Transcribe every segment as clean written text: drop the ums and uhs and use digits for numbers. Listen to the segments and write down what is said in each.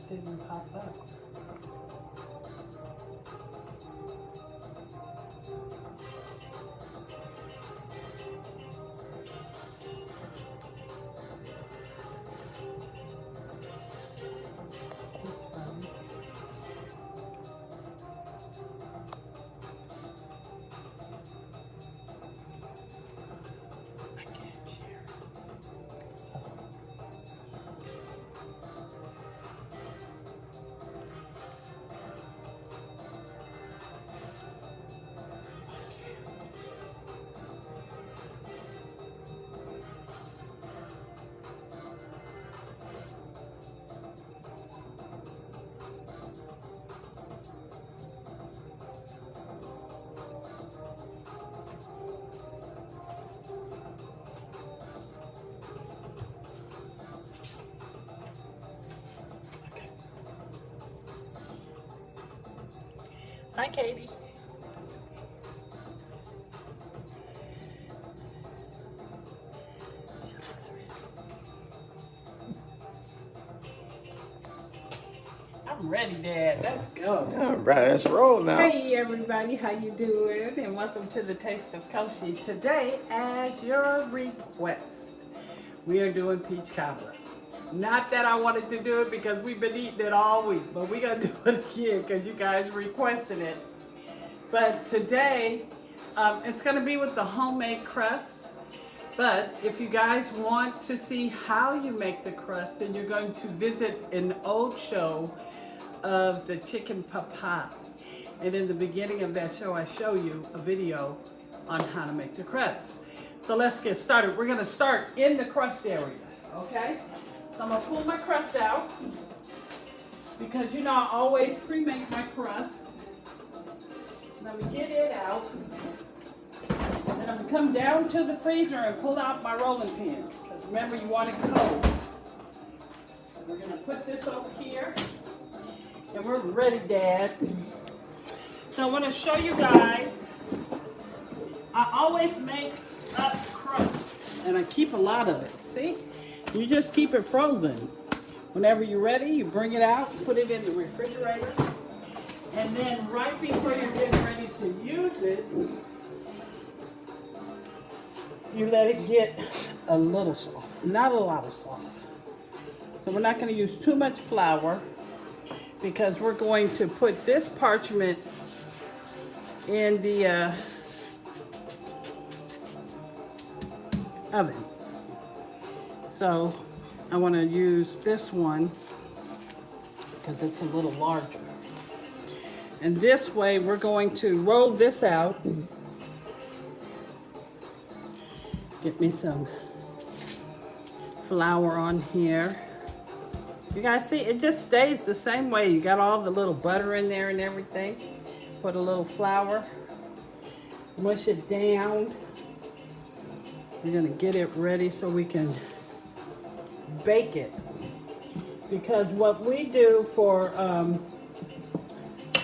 didn't pop up. Hi, Katie. I'm ready, Dad. Let's go. All right, let's roll now. Hey, everybody. How you doing? And welcome to the Taste of CoShe's. Today, as your request, we are doing peach cobbler. Not that I wanted to do it because we've been eating it all week, but we're going to do it again because you guys requested it. But today, it's going to be with the homemade crust. But if you guys want to see how you make the crust, then you're going to visit an old show of the chicken pot pie. And in the beginning of that show, I show you a video on how to make the crust. So let's get started. We're going to start in the crust area, okay? So I'm gonna pull my crust out because you know I always pre-make my crust. Let me get it out. Then I'm gonna come down to the freezer and pull out my rolling pin. Because remember, you want it cold. So we're gonna put this over here. And we're ready, Dad. So I wanna show you guys, I always make up crust. And I keep a lot of it, see? You just keep it frozen. Whenever you're ready, you bring it out, put it in the refrigerator, and then right before you're getting ready to use it, you let it get a little soft, not a lot of soft. So we're not going to use too much flour because we're going to put this parchment in the oven. So I want to use this one because it's a little larger. And this way we're going to roll this out. Get me some flour on here. You guys see, it just stays the same way. You got all the little butter in there and everything. Put a little flour. Mush it down. We're going to get it ready so we can bake it, because what we do for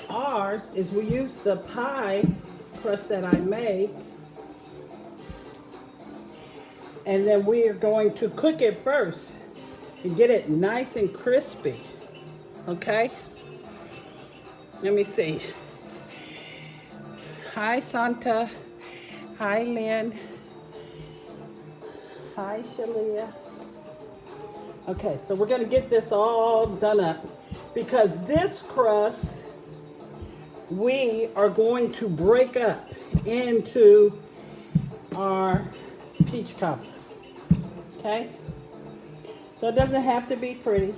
ours is we use the pie crust that I made, and then we are going to cook it first and get it nice and crispy. Okay, let me see. Hi Santa, hi Lynn, hi Shalia. Okay, so we're gonna get this all done up because this crust we are going to break up into our peach cobbler. Okay? So it doesn't have to be pretty.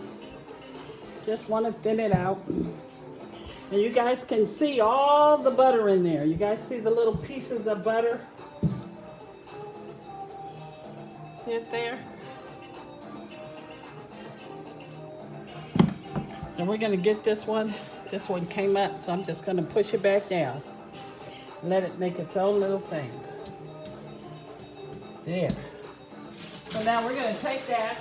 Just want to thin it out. And you guys can see all the butter in there. You guys see the little pieces of butter? See it there? So we're going to get this one. This one came up, so I'm just going to push it back down. Let it make its own little thing. There. So now we're going to take that.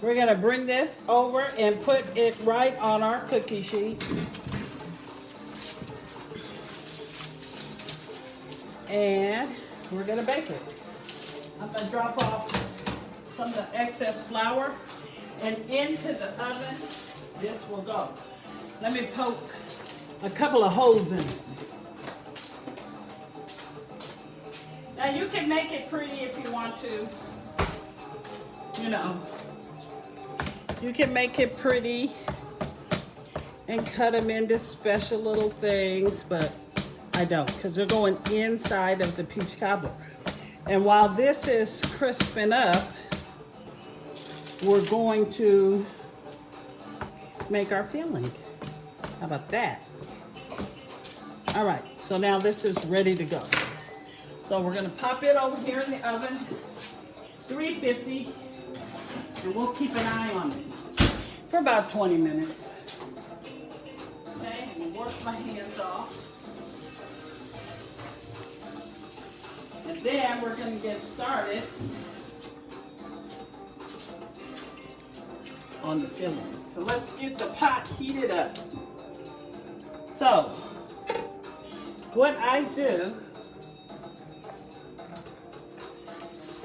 We're going to bring this over and put it right on our cookie sheet. And we're going to bake it. I'm going to drop off some of the excess flour And into the oven, this will go. Let me poke a couple of holes in it. Now you can make it pretty if you want to. You know, you can make it pretty and cut them into special little things, but I don't, because they're going inside of the peach cobbler. And while this is crisping up, we're going to make our filling. How about that? All right, so now this is ready to go. So we're gonna pop it over here in the oven, 350, and we'll keep an eye on it for about 20 minutes. Okay, I'm gonna wash my hands off. And then we're gonna get started on the filling. So let's get the pot heated up. So, what I do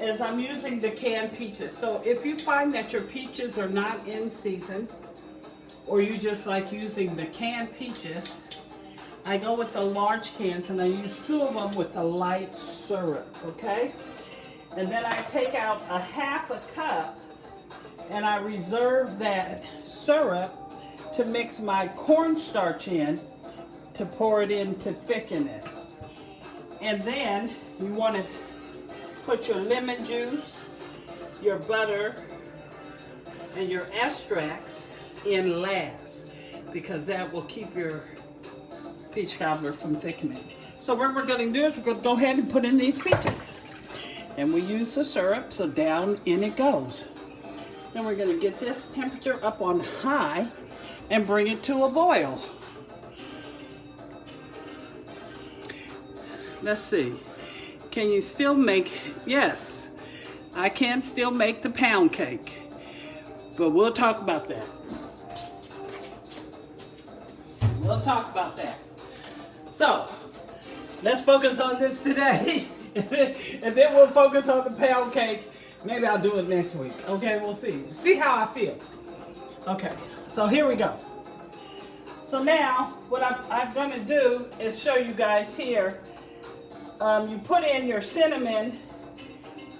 is I'm using the canned peaches. So if you find that your peaches are not in season, or you just like using the canned peaches, I go with the large cans and I use 2 of them with the light syrup, okay? And then I take out a half a cup and I reserve that syrup to mix my cornstarch in to pour it in to thicken it. And then you want to put your lemon juice, your butter, and your extracts in last, because that will keep your peach cobbler from thickening. So what we're going to do is we're going to go ahead and put in these peaches. And we use the syrup, so down in it goes. Then we're going to get this temperature up on high and bring it to a boil. Let's see. Can you still make, yes, I can still make the pound cake, but we'll talk about that. We'll talk about that. So, let's focus on this today, and then we'll focus on the pound cake. Maybe I'll do it next week. Okay, we'll see. See how I feel. Okay, so here we go. So now, what I'm gonna do is show you guys here. You put in your cinnamon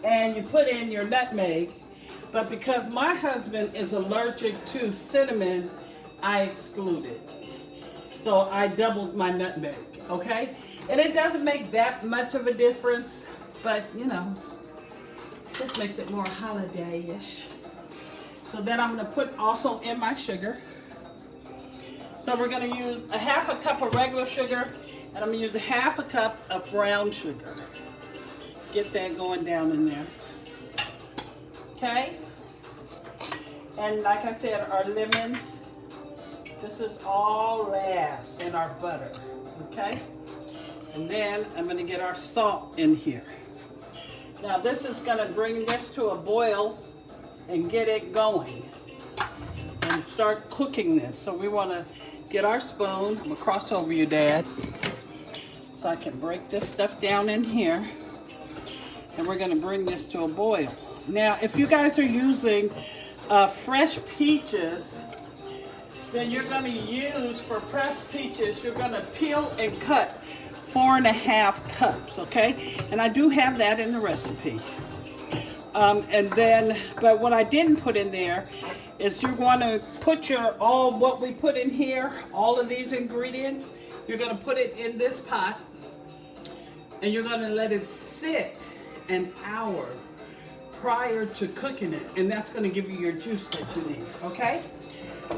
and you put in your nutmeg, but because my husband is allergic to cinnamon, I exclude it. So I doubled my nutmeg, okay? And it doesn't make that much of a difference, but you know, this makes it more holiday-ish. So then I'm gonna put also in my sugar. So we're gonna use a half a cup of regular sugar, and I'm gonna use a half a cup of brown sugar. Get that going down in there. Okay? And like I said, our lemons, this is all last, and our butter. Okay? And then I'm gonna get our salt in here. Now this is gonna bring this to a boil and get it going and start cooking this. So we wanna get our spoon. I'm gonna cross over you, Dad, so I can break this stuff down in here. And we're gonna bring this to a boil. Now, if you guys are using fresh peaches, then you're gonna use, for fresh peaches, you're gonna peel and cut 4½ cups, okay? And I do have that in the recipe. And then, but what I didn't put in there is you're gonna put what we put in here, all of these ingredients, you're gonna put it in this pot and you're gonna let it sit an hour prior to cooking it, and that's gonna give you your juice that you need, okay?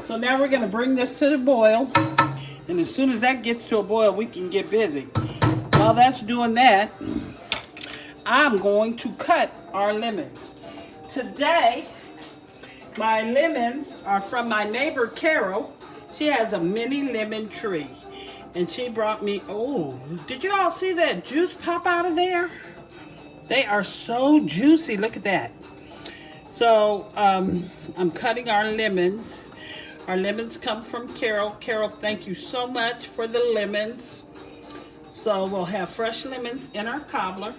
So now we're gonna bring this to the boil, and as soon as that gets to a boil, we can get busy. While that's doing that, I'm going to cut our lemons. Today, my lemons are from my neighbor Carol. She has a mini lemon tree, and she brought me, oh, did you all see that juice pop out of there? They are so juicy, look at that. So I'm cutting our lemons. Our lemons come from Carol. Carol, thank you so much for the lemons. So we'll have fresh lemons in our cobbler.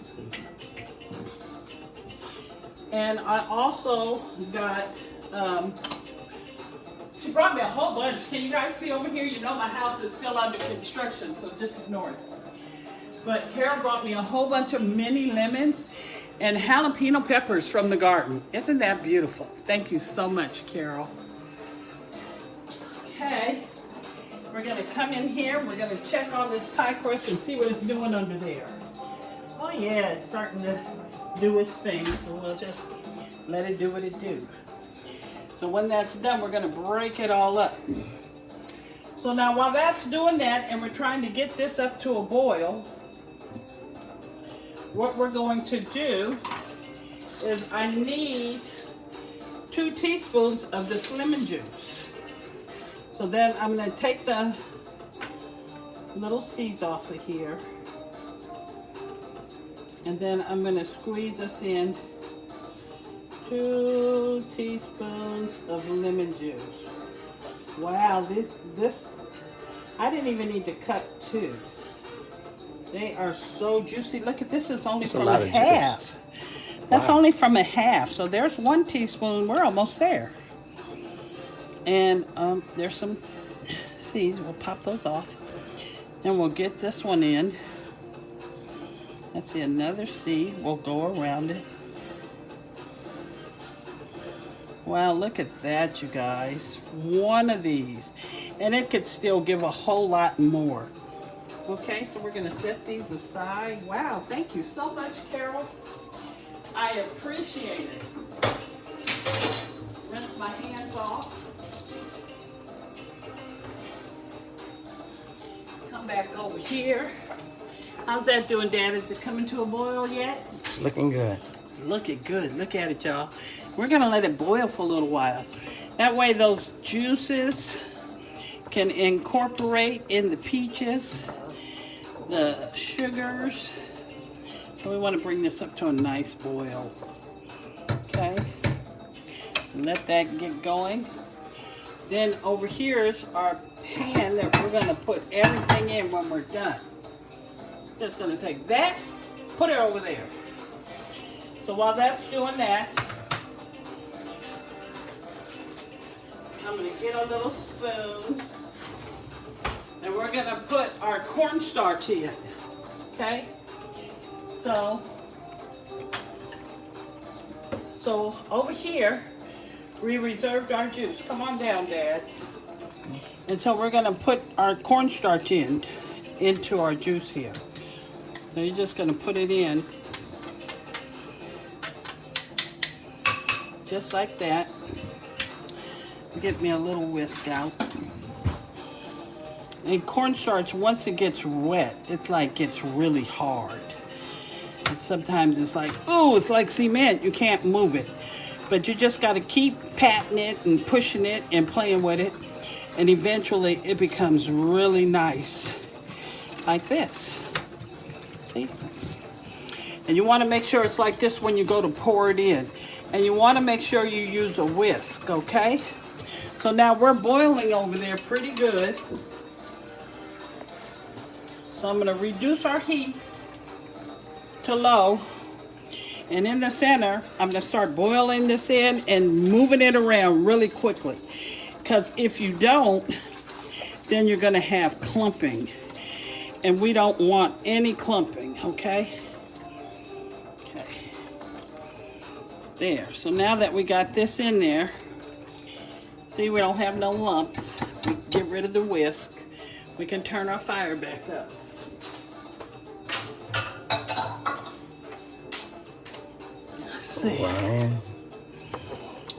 And I also got She brought me a whole bunch. Can you guys see over here? You know my house is still under construction, so just ignore it. But Carol brought me a whole bunch of mini lemons and jalapeno peppers from the garden. Isn't that beautiful? Thank you so much, Carol. Okay, we're gonna come in here. We're gonna check on this pie crust and see what it's doing under there. Oh yeah, it's starting to do its thing, so we'll just let it do what it do. So when that's done, we're gonna break it all up. So now while that's doing that and we're trying to get this up to a boil, what we're going to do is I need 2 teaspoons of this lemon juice. So then I'm gonna take the little seeds off of here. And then I'm gonna squeeze this in 2 teaspoons of lemon juice. Wow, this, I didn't even need to cut 2. They are so juicy. Look at this, is only from a half. That's only from a half. So there's 1 teaspoon, we're almost there. And there's some seeds, we'll pop those off. And we'll get this one in. Let's see, another seed, we'll go around it. Wow, look at that, you guys. 1 of these. And it could still give a whole lot more. Okay, so we're gonna set these aside. Wow, thank you so much, Carol. I appreciate it. Rinse my hands off. Come back over here. How's that doing, Dad? Is it coming to a boil yet? It's looking good. It's looking good. Look at it, y'all. We're gonna let it boil for a little while. That way those juices can incorporate in the peaches, the sugars. So we want to bring this up to a nice boil. Okay. Let that get going. Then over here is our pan that we're going to put everything in when we're done. Just going to take that, put it over there. So while that's doing that, I'm going to get a little spoon and we're going to put our cornstarch in. Okay? So over here, we reserved our juice. Come on down, Dad. And so we're going to put our cornstarch into our juice here. So you're just going to put it in just like that. Get me a little whisk out. And cornstarch, once it gets wet, it like gets really hard. And sometimes it's like, oh, it's like cement. You can't move it. But you just got to keep patting it and pushing it and playing with it. And eventually it becomes really nice. Like this. See? And you want to make sure it's like this when you go to pour it in. And you want to make sure you use a whisk, okay? So now we're boiling over there pretty good. So I'm going to reduce our heat to low. And in the center, I'm going to start boiling this in and moving it around really quickly. Because if you don't, then you're going to have clumping. And we don't want any clumping, okay? Okay. There. So now that we got this in there, see, we don't have no lumps. We get rid of the whisk. We can turn our fire back up. Let's see. Ryan.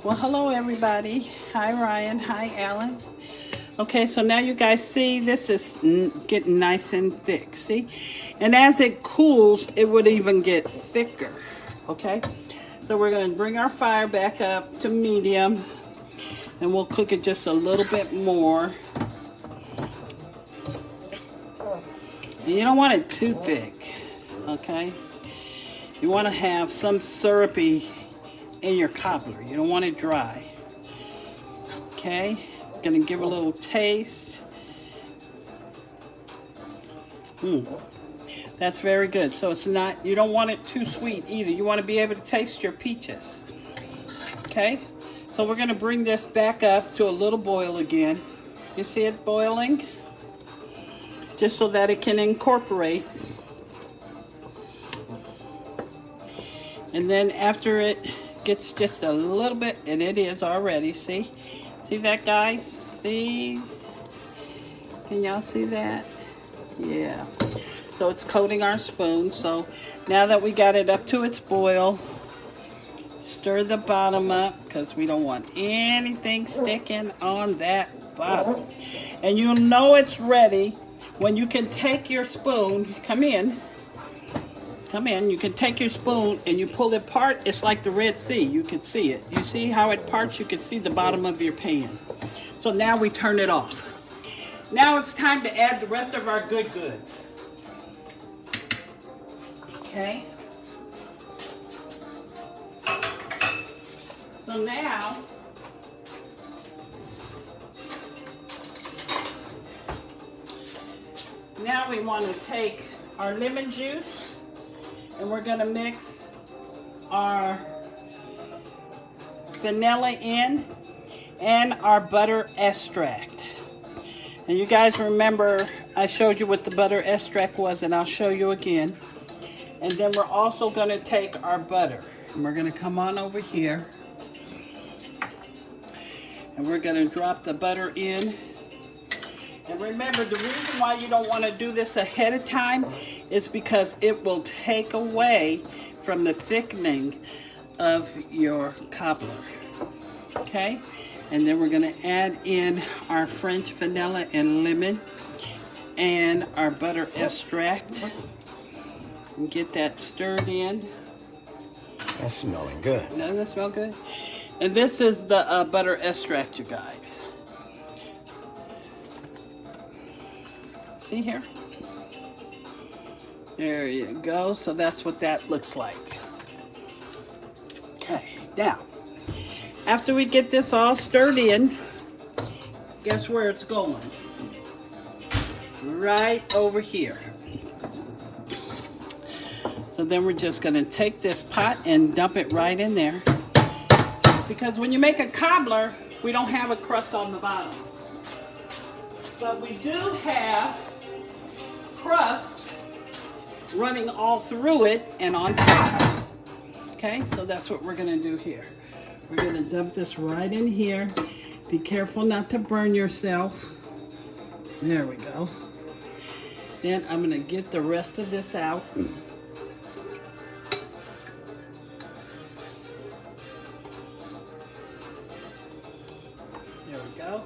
Well, hello everybody. Hi Ryan. Hi Alan. Okay, so now you guys see this is getting nice and thick. See? And as it cools, it would even get thicker. Okay? So we're going to bring our fire back up to medium. And we'll cook it just a little bit more. And you don't want it too thick, okay? You want to have some syrupy in your cobbler. You don't want it dry. Okay? Gonna give a little taste. That's very good. So it's not, you don't want it too sweet either. You want to be able to taste your peaches. Okay? So we're going to bring this back up to a little boil again. You see it boiling? Just so that it can incorporate. And then after it gets just a little bit, and it is already, see? See that, guys? See? Can y'all see that? Yeah. So it's coating our spoon. So now that we got it up to its boil, stir the bottom up because we don't want anything sticking on that bottom. And you'll know it's ready when you can take your spoon, come in, you can take your spoon and you pull it apart. It's like the Red Sea. You can see it. You see how it parts? You can see the bottom of your pan. So now we turn it off. Now it's time to add the rest of our good goods. Okay. So now, we want to take our lemon juice and we're going to mix our vanilla in and our butter extract. And you guys remember I showed you what the butter extract was, and I'll show you again. And then we're also going to take our butter and we're going to come on over here and we're going to drop the butter in. And remember, the reason why you don't want to do this ahead of time is because it will take away from the thickening of your cobbler. Okay? And then we're going to add in our French vanilla and lemon and our butter extract. And get that stirred in. That's smelling good. Doesn't that smell good? And this is the butter extract, you guys. See here? There you go. So that's what that looks like. Okay, now, after we get this all stirred in, guess where it's going? Right over here. So then we're just going to take this pot and dump it right in there. Because when you make a cobbler, we don't have a crust on the bottom. But we do have crust running all through it and on top. Okay, so that's what we're going to do here. We're going to dump this right in here. Be careful not to burn yourself. There we go. Then I'm going to get the rest of this out. There we go.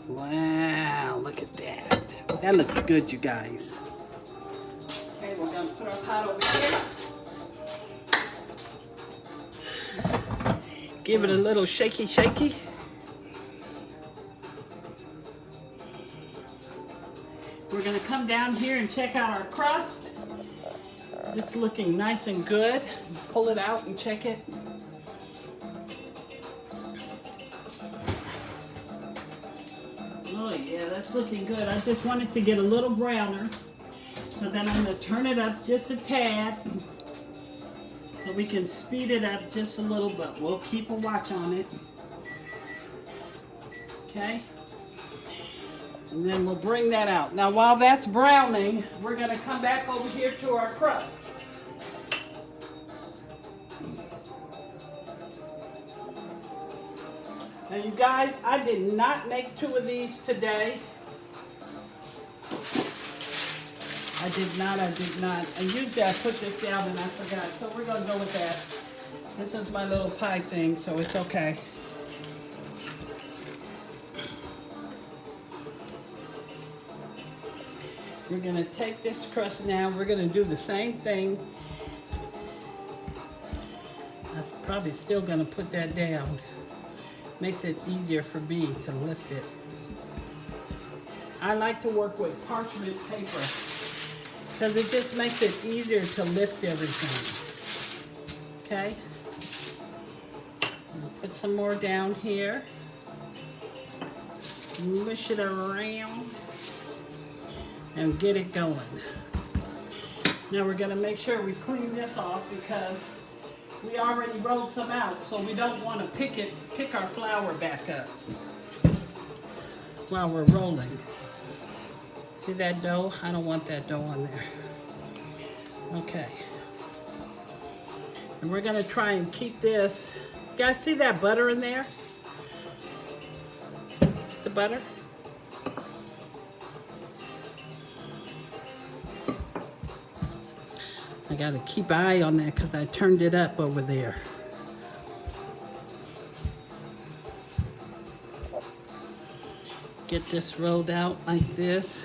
Wow, look at that. That looks good, you guys. Okay, we're going to put our pot over here. Give it a little shaky, shaky. We're going to come down here and check out our crust. It's looking nice and good. Pull it out and check it. Oh yeah, that's looking good. I just want it to get a little browner. So then I'm going to turn it up just a tad. So we can speed it up just a little bit. We'll keep a watch on it. Okay? And then we'll bring that out. Now while that's browning, we're going to come back over here to our crust. Now you guys, I did not make 2 of these today. I did not. And usually I put this down and I forgot. So we're going to go with that. This is my little pie thing, so it's okay. We're going to take this crust now. We're going to do the same thing. I'm probably still going to put that down. Makes it easier for me to lift it. I like to work with parchment paper because it just makes it easier to lift everything. Okay? Put some more down here. Smush it around and get it going. Now we're gonna make sure we clean this off because we already rolled some out, so we don't want to pick our flour back up while we're rolling. See that dough? I don't want that dough on there. Okay. And we're gonna try and keep this. You guys see that butter in there? The butter? I gotta keep an eye on that because I turned it up over there. Get this rolled out like this.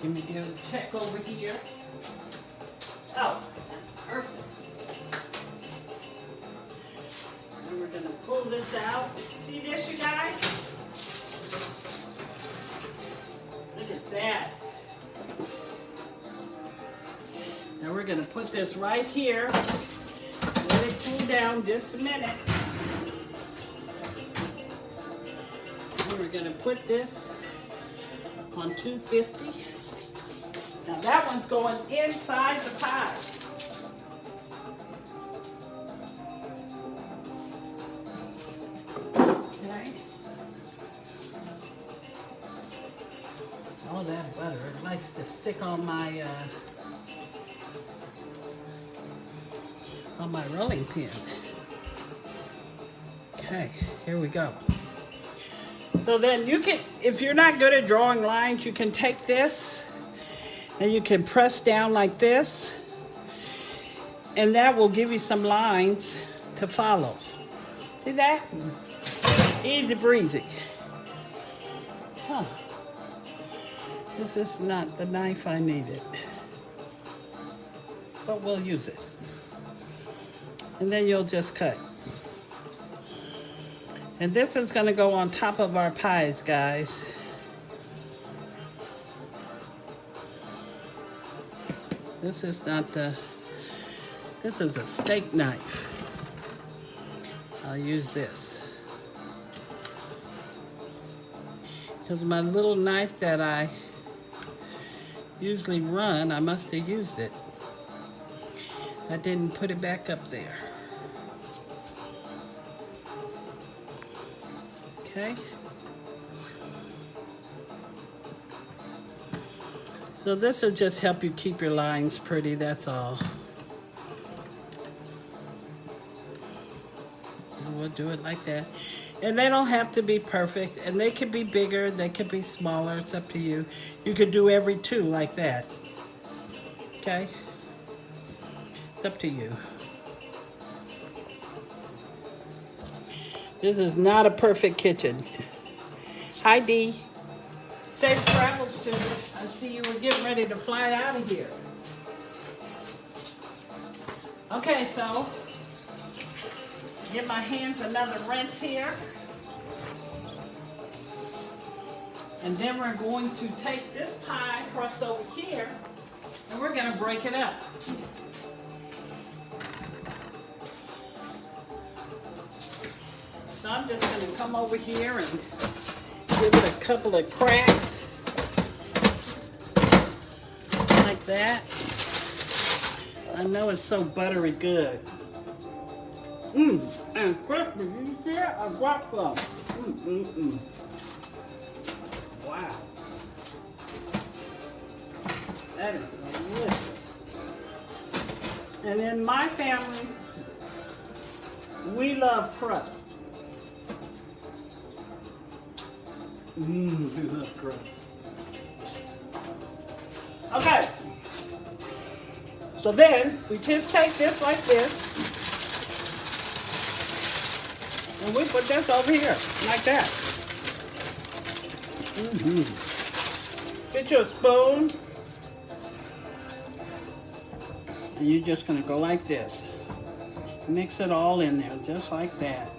Give me a check over here. Oh, that's perfect. And we're gonna pull this out. See this, you guys? Look at that. Now we're gonna put this right here. Let it cool down just a minute. And we're gonna put this on 250. Now that one's going inside the pie. Okay. Oh, that butter, it likes to stick on my rolling pin. Okay, here we go. So then you can, if you're not good at drawing lines, you can take this and you can press down like this, and that will give you some lines to follow. See that? Easy breezy. Huh. This is not the knife I needed, but we'll use it. And then you'll just cut. And this is gonna go on top of our pies, guys. This is not the, this is a steak knife. I'll use this. Because my little knife that I usually run, I must have used it. I didn't put it back up there. Okay. So this will just help you keep your lines pretty, that's all. And we'll do it like that. And they don't have to be perfect, and they could be bigger, they could be smaller, it's up to you. You could do every two like that. Okay? It's up to you. This is not a perfect kitchen. Hi, Dee. Safe travels, student. I see you were getting ready to fly out of here. Okay, so give my hands another rinse here. And then we're going to take this pie crust over here and we're going to break it up. So I'm just going to come over here and give it a couple of cracks like that. I know it's so buttery good. And crispy. You see it? I got some. Wow. That is delicious. And in my family, we love crust. We love crust. Okay. So then we just take this like this. And we put this over here, like that. Get you a spoon. And you're just gonna go like this. Mix it all in there, just like that.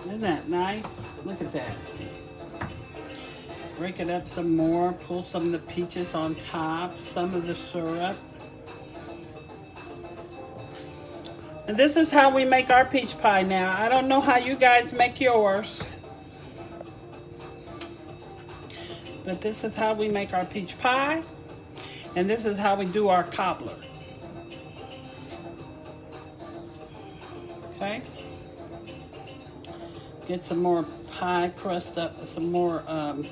Isn't that nice? Look at that. Break it up some more, pull some of the peaches on top, some of the syrup. And this is how we make our peach pie now. I don't know how you guys make yours. But this is how we make our peach pie, and this is how we do our cobbler. Okay? Get some more pie crust up, some more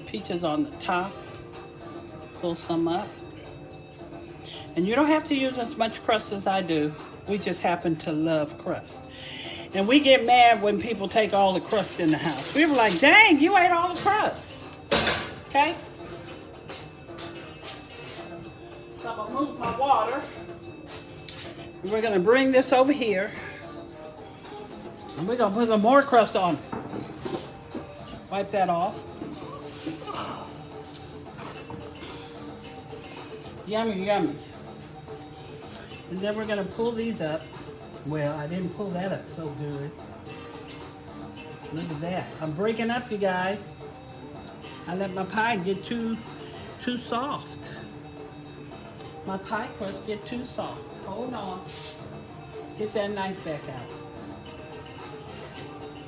peaches on the top. Pull some up. And you don't have to use as much crust as I do. We just happen to love crust. And we get mad when people take all the crust in the house. We were like, dang, you ate all the crust. Okay? So I'm gonna move my water. And we're gonna bring this over here. And we're gonna put some more crust on. Wipe that off. Yummy, yummy. And then we're gonna pull these up. Well, I didn't pull that up so good. Look at that. I'm breaking up, you guys. I let my pie get too soft. My pie crust get too soft. Hold on. Get that knife back out.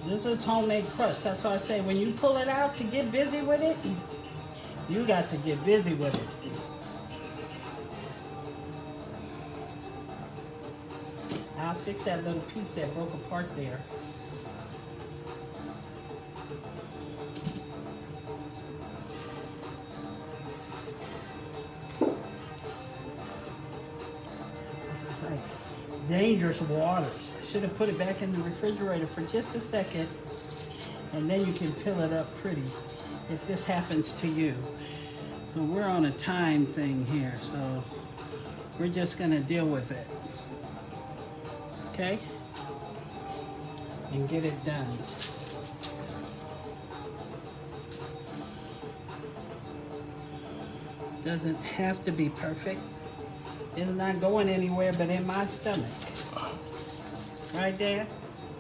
This is homemade crust. That's why I say when you pull it out to get busy with it, you got to get busy with it. I'll fix that little piece that broke apart there. This is like dangerous waters. I should have put it back in the refrigerator for just a second, and then you can peel it up pretty if this happens to you. So we're on a time thing here, so we're just gonna deal with it. Okay? And get it done. Doesn't have to be perfect. It's not going anywhere but in my stomach. Right, Dad?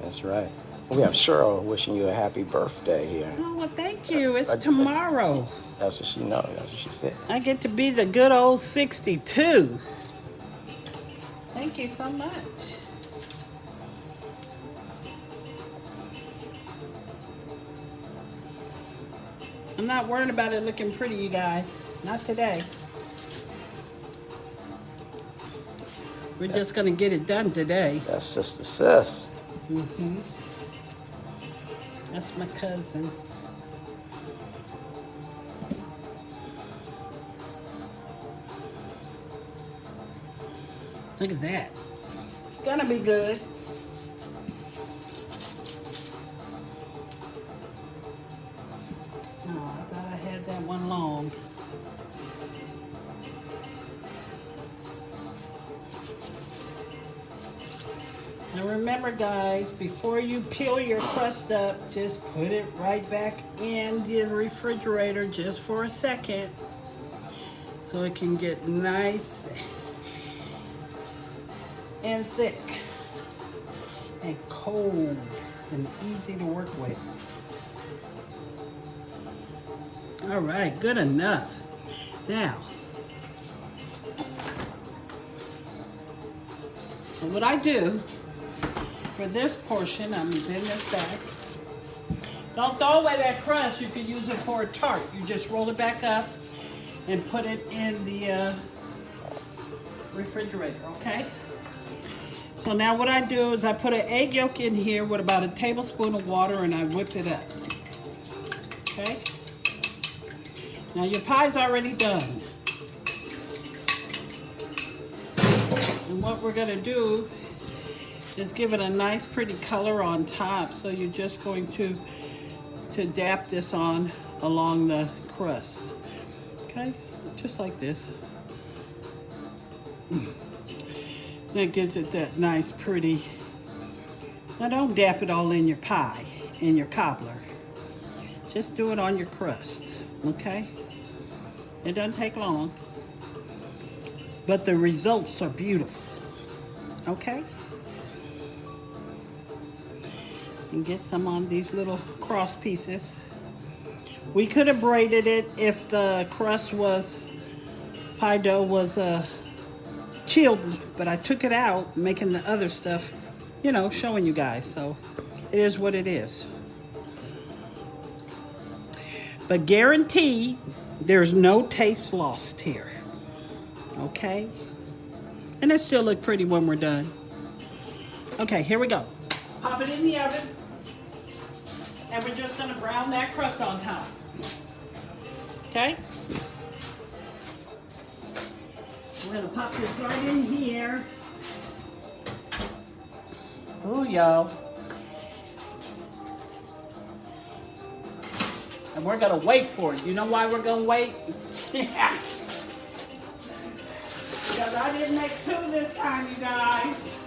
That's right. We have Cheryl wishing you a happy birthday here. Oh, well, thank you. It's tomorrow. That's what she knows. That's what she said. I get to be the good old 62. Thank you so much. I'm not worried about it looking pretty, you guys. Not today. We're just gonna get it done today. That's Sister Sis. Mm-hmm. That's my cousin. Look at that. It's gonna be good. Oh, I thought I had that one long. Now remember, guys, before you peel your crust up, just put it right back in the refrigerator just for a second so it can get nice and thick and cold and easy to work with. All right, good enough. Now, so what I do for this portion, I'm gonna bend this back. Don't throw away that crust. You can use it for a tart. You just roll it back up and put it in the refrigerator, okay? So now what I do is I put an egg yolk in here with about a tablespoon of water and I whip it up, okay? Now your pie's already done. And what we're gonna do is give it a nice pretty color on top. So you're just going to dap this on along the crust. Okay, just like this. That gives it that nice pretty. Now don't dap it all in your pie, in your cobbler. Just do it on your crust, okay? It doesn't take long, but the results are beautiful, okay? And get some on these little cross pieces. We could have braided it if the crust was, pie dough was chilled, but I took it out, making the other stuff, you know, showing you guys. So it is what it is. But guaranteed, there's no taste lost here. Okay? And it still look pretty when we're done. Okay, here we go. Pop it in the oven. And we're just gonna brown that crust on top. Okay? We're gonna pop this right in here. Ooh, y'all. And we're gonna wait for it. You know why we're gonna wait? Yeah. Because I didn't make two this time, you guys.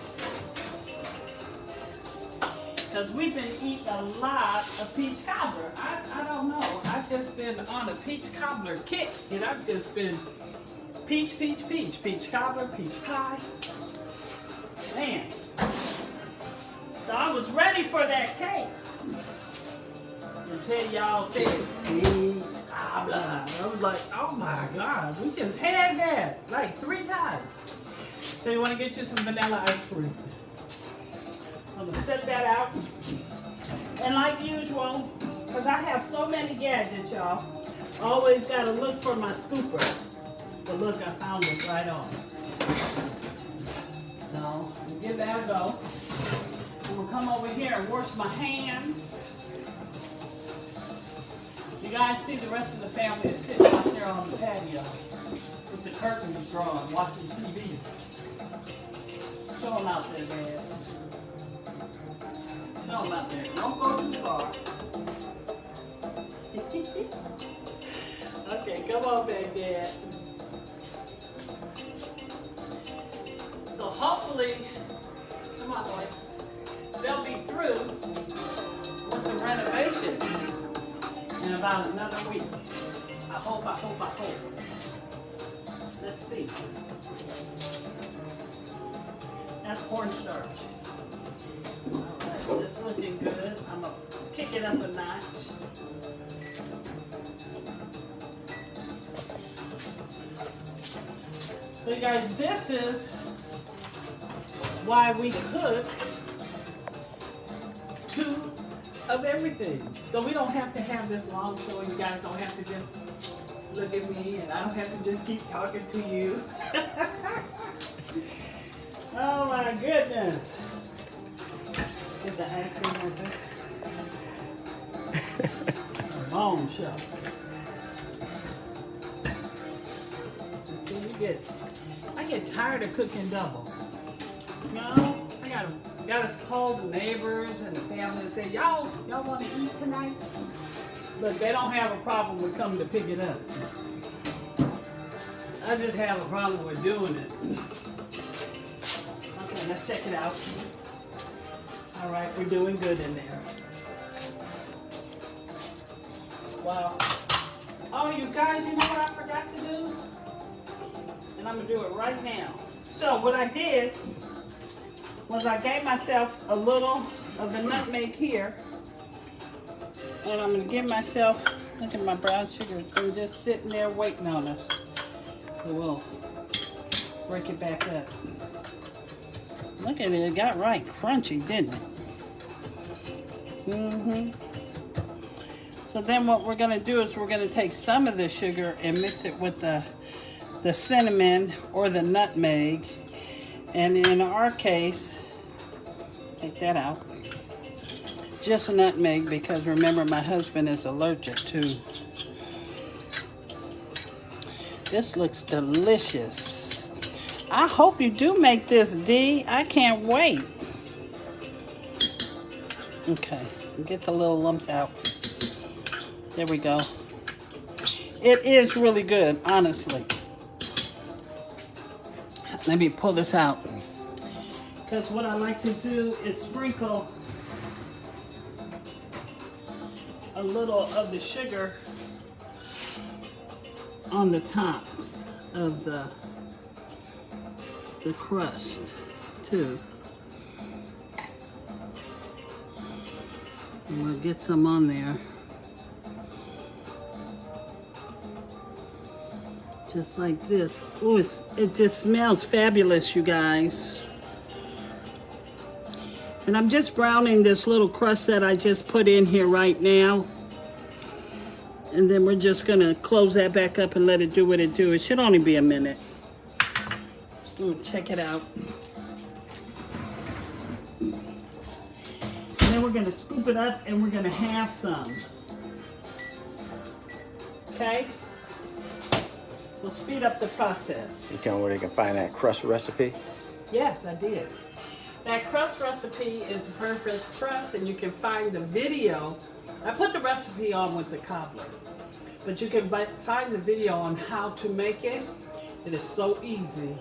Because we've been eating a lot of peach cobbler. I don't know. I've just been on a peach cobbler kick. And I've just been peach cobbler, peach pie. Man. So I was ready for that cake. Until y'all said peach cobbler. I was like, oh my God, we just had that like 3 times. So you want to get you some vanilla ice cream. I'm gonna set that out. And like usual, because I have so many gadgets, y'all, always gotta look for my scooper. But look, I found it right on. So, give that a go. I'm gonna come over here and wash my hands. You guys see the rest of the family is sitting out there on the patio with the curtains drawn, watching TV. Show them out there, man. Show them out there. Don't go too far. Okay, come on, baby. So hopefully, come on, boys, they'll be through with the renovation in about another week. I hope. Let's see. That's cornstarch. Alright, that's looking good. I'm gonna kick it up a notch. So you guys, this is why we cook 2 of everything. So we don't have to have this long show. You guys don't have to just look at me and I don't have to just keep talking to you. Oh my goodness. Get the ice cream over there. Long show. See, I get tired of cooking double. No, I gotta call the neighbors and the family and say, y'all want to eat tonight? Look, they don't have a problem with coming to pick it up. I just have a problem with doing it. Okay, let's check it out. All right, we're doing good in there. Wow. Oh, you guys, you know what I forgot to do? And I'm gonna do it right now. So what I did was I gave myself a little of the nutmeg here. And I'm gonna give myself, look at my brown sugar, it's been just sitting there waiting on us. So we'll break it back up. Look at it, it got right crunchy, didn't it? So then what we're gonna do is we're gonna take some of the sugar and mix it with the cinnamon or the nutmeg. And in our case, take that out. Just nutmeg, because remember my husband is allergic to. This looks delicious. I hope you do make this, D. I can't wait. Okay, get the little lumps out. There we go. It is really good, honestly. Let me pull this out. Because what I like to do is sprinkle a little of the sugar on the tops of the crust too. And we'll get some on there. Just like this. Oh, it just smells fabulous, you guys. And I'm just browning this little crust that I just put in here right now. And then we're just gonna close that back up and let it do what it do. It should only be a minute. Check it out. And then we're gonna scoop it up and we're gonna have some. Okay? We'll speed up the process. You tell me where they can find that crust recipe? Yes, I did. That crust recipe is the perfect crust, and you can find the video. I put the recipe on with the cobbler, but you can find the video on how to make it. It is so easy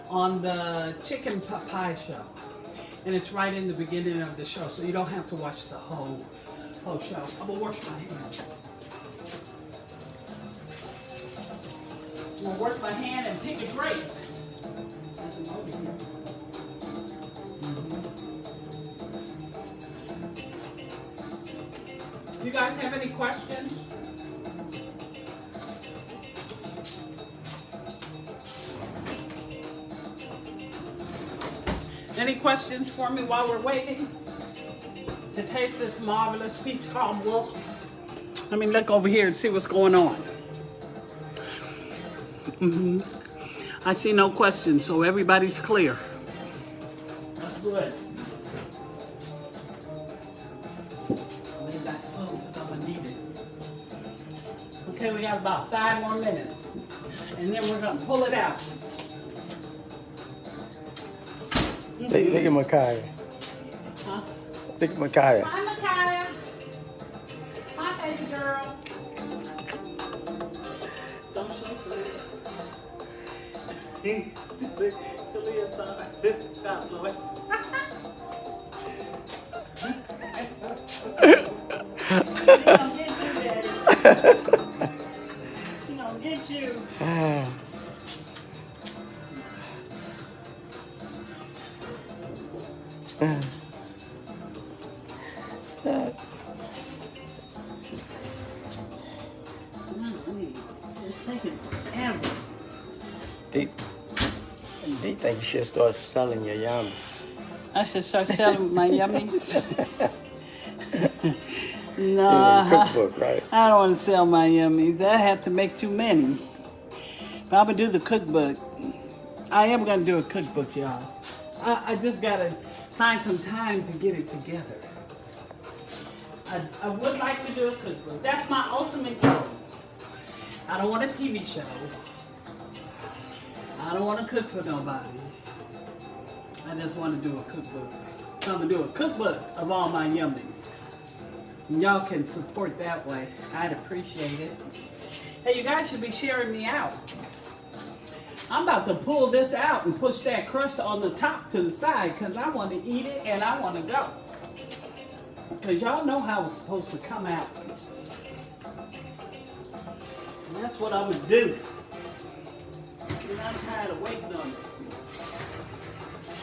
on the chicken pie show, and it's right in the beginning of the show, so you don't have to watch the whole show. I'm gonna wash my hands. I'm gonna wash my hand and pick a grape. You guys have any questions? Any questions for me while we're waiting to taste this marvelous peach cobbler? Let me look over here and see what's going on. I see no questions, so everybody's clear. That's good. Okay, we have about 5 more minutes, and then we're gonna pull it out. Look at Micaiah. Huh? Look at Micaiah. Hi, Micaiah. Hi, baby girl. Don't show Celia. Celia saw that. Stop, Lois. Get you. It's taking forever. They think you should start selling your yummies. I should start selling my yummies. No, cookbook, right? I don't want to sell my yummies. I have to make too many. But I'm going to do the cookbook. I am going to do a cookbook, y'all. I just got to find some time to get it together. I would like to do a cookbook. That's my ultimate goal. I don't want a TV show. I don't want to cook for nobody. I just want to do a cookbook. So I'm going to do a cookbook of all my yummies. Y'all can support that way. I'd appreciate it. Hey, you guys should be sharing me out. I'm about to pull this out and push that crust on the top to the side because I want to eat it and I want to go. Because y'all know how it's supposed to come out. And that's what I'm going to do. And I'm tired of waiting on it.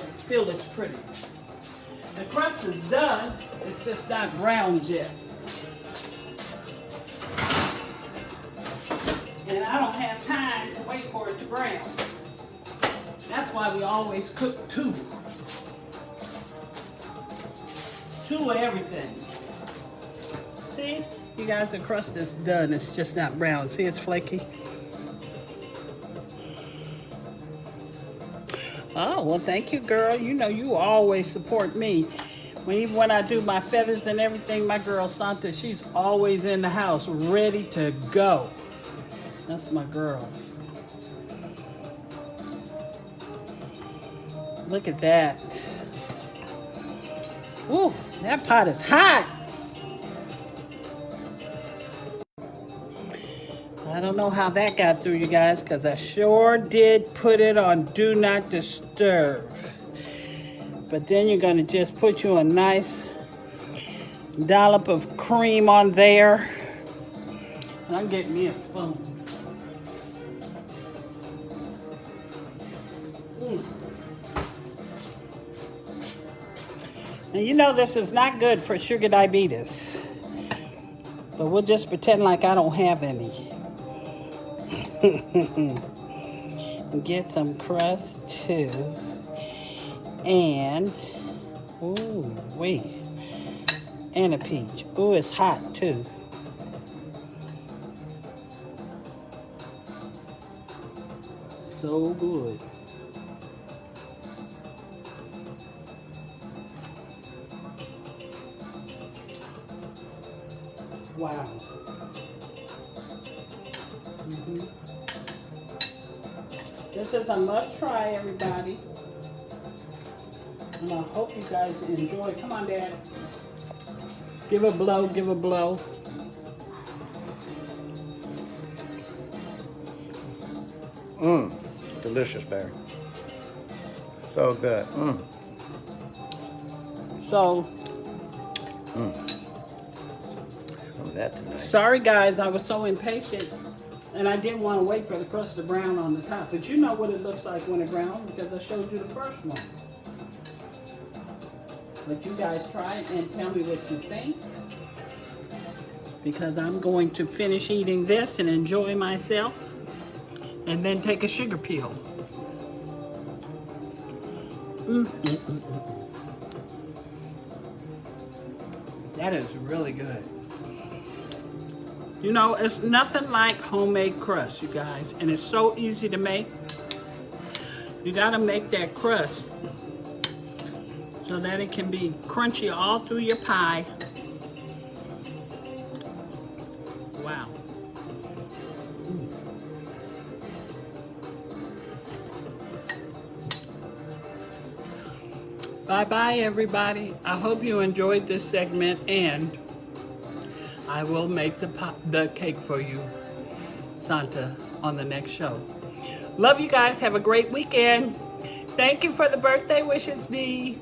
It still looks pretty. The crust is done. It's just not browned yet. And I don't have time to wait for it to brown. That's why we always cook 2. 2 of everything. See? You guys, the crust is done. It's just not brown. See, it's flaky. Oh, well, thank you, girl. You know you always support me. Even when I do my feathers and everything, my girl Santa, she's always in the house, ready to go. That's my girl. Look at that. Ooh, that pot is hot. I don't know how that got through, you guys, because I sure did put it on Do Not Disturb. But then you're going to just put you a nice dollop of cream on there. And I'm getting me a spoon. And you know this is not good for sugar diabetes. But we'll just pretend like I don't have any. Get some crust too. And, ooh, wait. And a peach. Ooh, it's hot too. So good. Wow. This is a must try, everybody. And I hope you guys enjoy. Come on, Dad. Give a blow, give a blow. Delicious, Barry. So good. So, Some of that tonight. sorry guys, I was so impatient and I didn't want to wait for the crust to brown on the top. But you know what it looks like when it browns because I showed you the first one. But you guys try it and tell me what you think. Because I'm going to finish eating this and enjoy myself. And then take a sugar peel. That is really good. You know, it's nothing like homemade crust, you guys. And it's so easy to make. You gotta make that crust so that it can be crunchy all through your pie. Wow. Bye-bye, everybody. I hope you enjoyed this segment, and I will make the cake for you, Santa, on the next show. Love you guys. Have a great weekend. Thank you for the birthday wishes, Dee.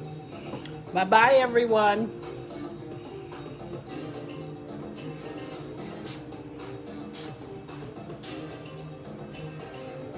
Bye-bye, everyone.